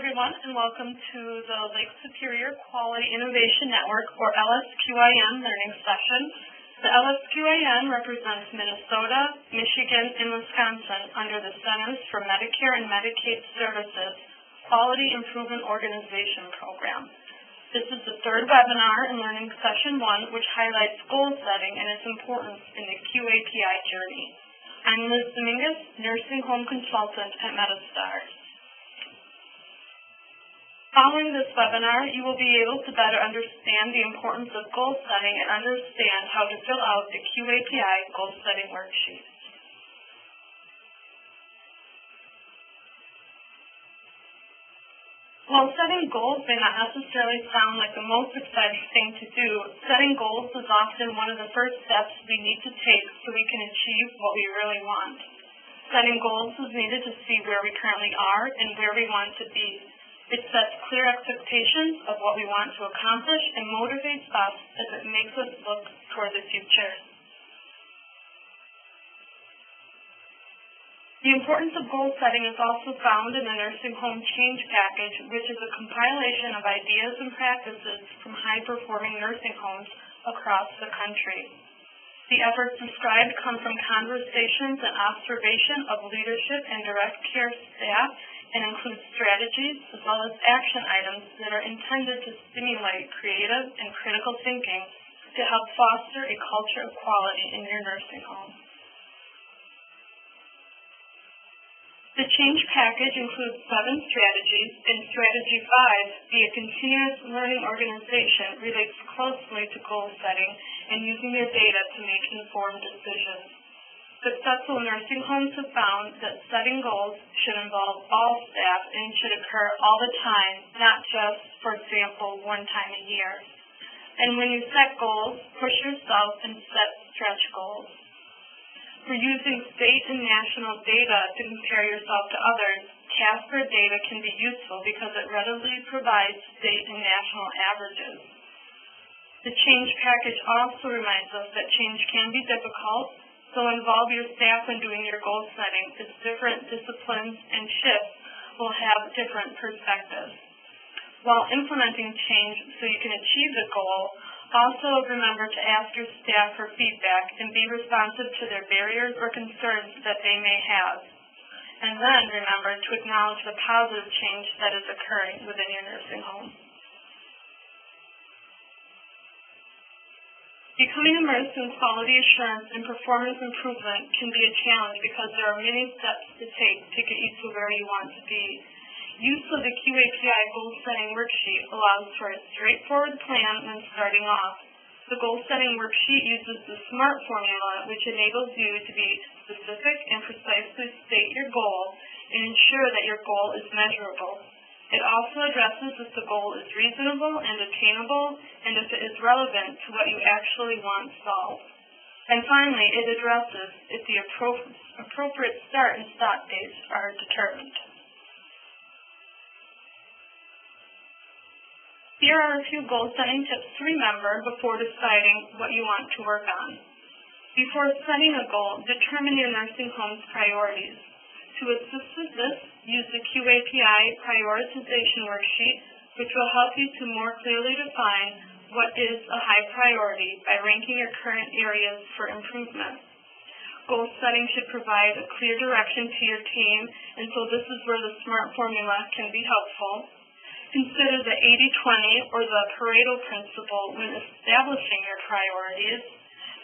everyone, and welcome to the Lake Superior Quality Innovation Network, or LSQIN, learning session. The LSQIN represents Minnesota, Michigan, and Wisconsin under the Centers for Medicare and Medicaid Services Quality Improvement Organization Program. This is the third webinar in Learning Session 1, which highlights goal setting and its importance in the QAPI journey. I'm Liz Dominguez, Nursing Home Consultant at Metastar. Following this webinar, you will be able to better understand the importance of goal setting and understand how to fill out the QAPI goal setting worksheet. While setting goals may not necessarily sound like the most exciting thing to do, setting goals is often one of the first steps we need to take so we can achieve what we really want. Setting goals is needed to see where we currently are and where we want to be. It sets clear expectations of what we want to accomplish and motivates us as it makes us look toward the future. The importance of goal setting is also found in the Nursing Home Change Package, which is a compilation of ideas and practices from high-performing nursing homes across the country. The efforts described come from conversations and observation of leadership and direct care staff and include strategies as well as action items that are intended to stimulate creative and critical thinking to help foster a culture of quality in your nursing home. The Change Package includes 7 strategies, and Strategy 5, be a continuous learning organization, relates closely to goal setting and using your data to make informed decisions. Successful nursing homes have found that setting goals should involve all staff and should occur all the time, not just, for example, one time a year. And when you set goals, push yourself and set stretch goals. For using state and national data to compare yourself to others, CASPER data can be useful because it readily provides state and national averages. The Change Package also reminds us that change can be difficult, so involve your staff in doing your goal setting, as different disciplines and shifts will have different perspectives. While implementing change so you can achieve the goal, also remember to ask your staff for feedback and be responsive to their barriers or concerns that they may have. And then remember to acknowledge the positive change that is occurring within your nursing home. Becoming immersed in quality assurance and performance improvement can be a challenge because there are many steps to take to get you to where you want to be. Use of the QAPI goal setting worksheet allows for a straightforward plan when starting off. The goal setting worksheet uses the SMART formula, which enables you to be specific and precisely state your goal and ensure that your goal is measurable. It also addresses if the goal is reasonable and attainable and if it is relevant to what you actually want solved. And finally, it addresses if the appropriate start and stop dates are determined. Here are a few goal-setting tips to remember before deciding what you want to work on. Before setting a goal, determine your nursing home's priorities. To assist with this, use the QAPI prioritization worksheet, which will help you to more clearly define what is a high priority by ranking your current areas for improvement. Goal setting should provide a clear direction to your team, and so this is where the SMART formula can be helpful. Consider the 80-20 or the Pareto principle when establishing your priorities.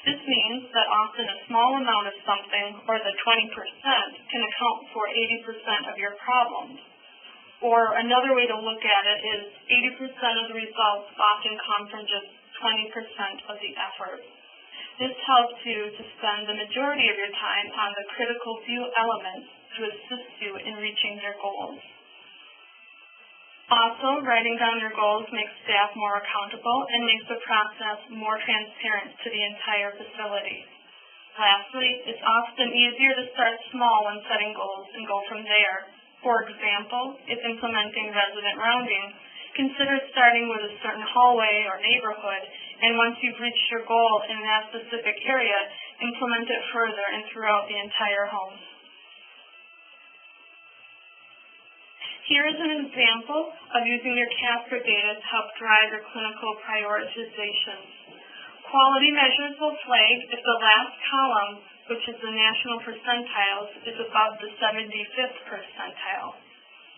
This means that often a small amount of something, or the 20%, can account for 80% of your problems. Or another way to look at it is 80% of the results often come from just 20% of the effort. This helps you to spend the majority of your time on the critical few elements to assist you in reaching your goals. Also, writing down your goals makes staff more accountable and makes the process more transparent to the entire facility. Lastly, it's often easier to start small when setting goals and go from there. For example, if implementing resident rounding, consider starting with a certain hallway or neighborhood, and once you've reached your goal in that specific area, implement it further and throughout the entire home. Here is an example of using your CASPER data to help drive your clinical prioritization. Quality measures will flag if the last column, which is the national percentiles, is above the 75th percentile.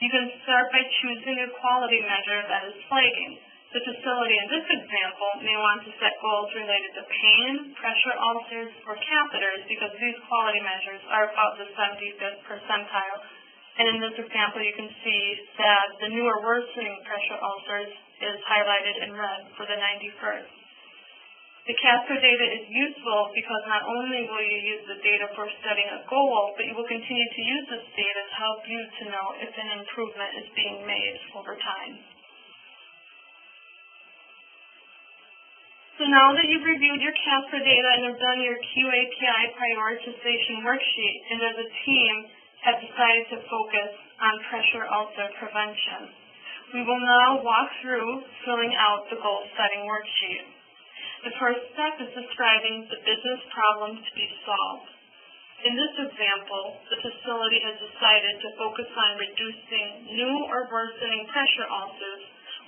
You can start by choosing a quality measure that is flagging. The facility in this example may want to set goals related to pain, pressure ulcers, or catheters because these quality measures are above the 75th percentile. And in this example, you can see that the new or worsening pressure ulcers is highlighted in red for the 91st. The CASPER data is useful because not only will you use the data for setting a goal, but you will continue to use this data to help you to know if an improvement is being made over time. So now that you've reviewed your CASPER data and have done your QAPI prioritization worksheet, and as a team have decided to focus on pressure ulcer prevention, we will now walk through filling out the goal setting worksheet. The first step is describing the business problem to be solved. In this example, the facility has decided to focus on reducing new or worsening pressure ulcers,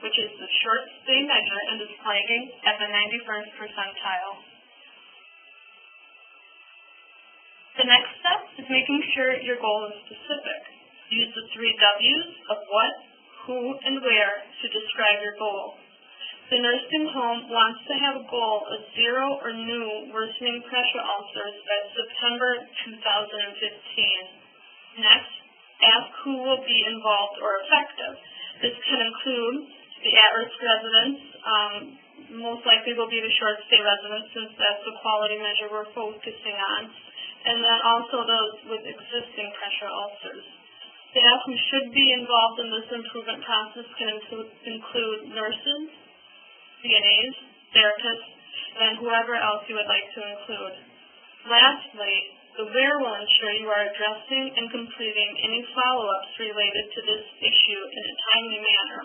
which is the short stay measure and is flagging at the 91st percentile. The next step is making sure your goal is specific. Use the 3 W's of what, who, and where to describe your goal. The nursing home wants to have a goal of 0 or new worsening pressure ulcers by September 2015. Next, ask who will be involved or effective. This can include the at-risk residents, most likely will be the short stay residents since that's the quality measure we're focusing on, and then also those with existing pressure ulcers. Staff who should be involved in this improvement process can include nurses, CNAs, therapists, and whoever else you would like to include. Lastly, the where will ensure you are addressing and completing any follow-ups related to this issue in a timely manner.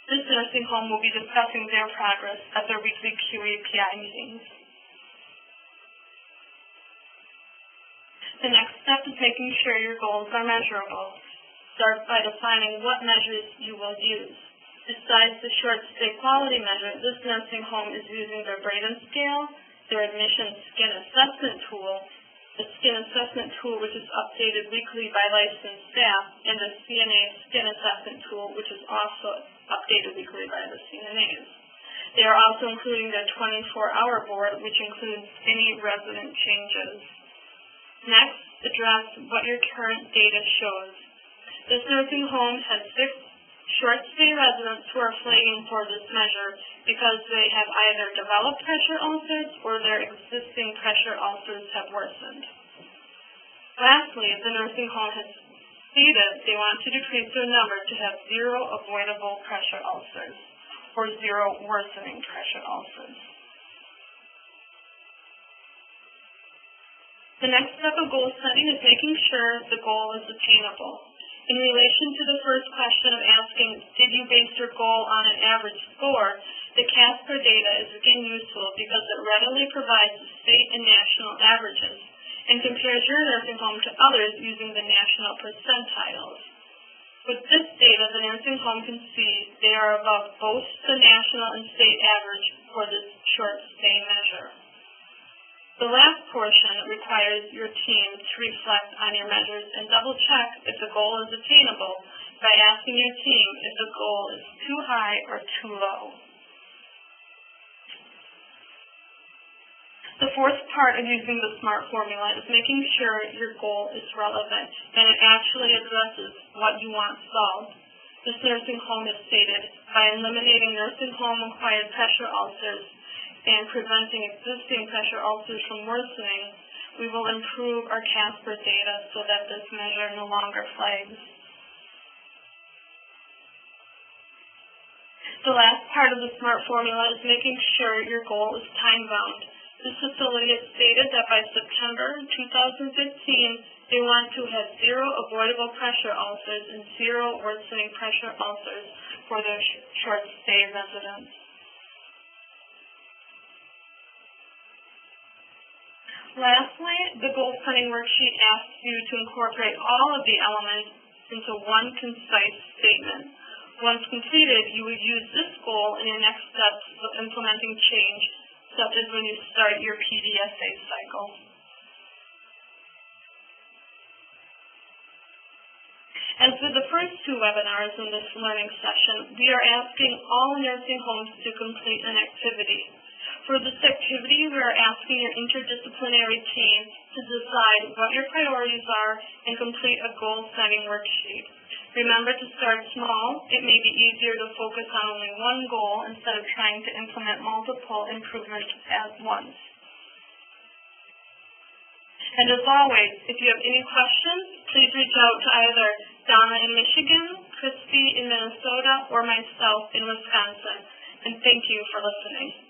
This nursing home will be discussing their progress at their weekly QAPI meetings. The next step is making sure your goals are measurable. Start by defining what measures you will use. Besides the short stay quality measure, this nursing home is using their Braden scale, their admission skin assessment tool, the skin assessment tool which is updated weekly by licensed staff, and the CNA skin assessment tool which is also updated weekly by the CNAs. They are also including their 24-hour board which includes any resident changes. Next, address what your current data shows. This nursing home has 6 short stay residents who are flagging for this measure because they have either developed pressure ulcers or their existing pressure ulcers have worsened. Lastly, the nursing home has stated they want to decrease their number to have 0 avoidable pressure ulcers or 0 worsening pressure ulcers. The next step of goal setting is making sure the goal is attainable. In relation to the first question of asking, did you base your goal on an average score, the CASPER data is again useful because it readily provides the state and national averages and compares your nursing home to others using the national percentiles. With this data, the nursing home can see they are above both the national and state average for this short stay measure. The last portion requires your team to reflect on your measures and double-check if the goal is attainable by asking your team if the goal is too high or too low. The fourth part of using the SMART formula is making sure your goal is relevant and it actually addresses what you want solved. This nursing home has stated, by eliminating nursing home-acquired pressure ulcers and preventing existing pressure ulcers from worsening, we will improve our CASPER data so that this measure no longer flags. The last part of the SMART formula is making sure your goal is time-bound. This facility has stated that by September 2015, they want to have 0 avoidable pressure ulcers and 0 worsening pressure ulcers for their short-stay residents. Lastly, the goal setting worksheet asks you to incorporate all of the elements into one concise statement. Once completed, you would use this goal in your next steps of implementing change, such as when you start your PDSA cycle. As with the first two webinars in this learning session, we are asking all nursing homes to complete an activity. For this activity, we are asking your interdisciplinary team to decide what your priorities are and complete a goal-setting worksheet. Remember to start small. It may be easier to focus on only one goal instead of trying to implement multiple improvements at once. And as always, if you have any questions, please reach out to either Donna in Michigan, Christy in Minnesota, or myself in Wisconsin. And thank you for listening.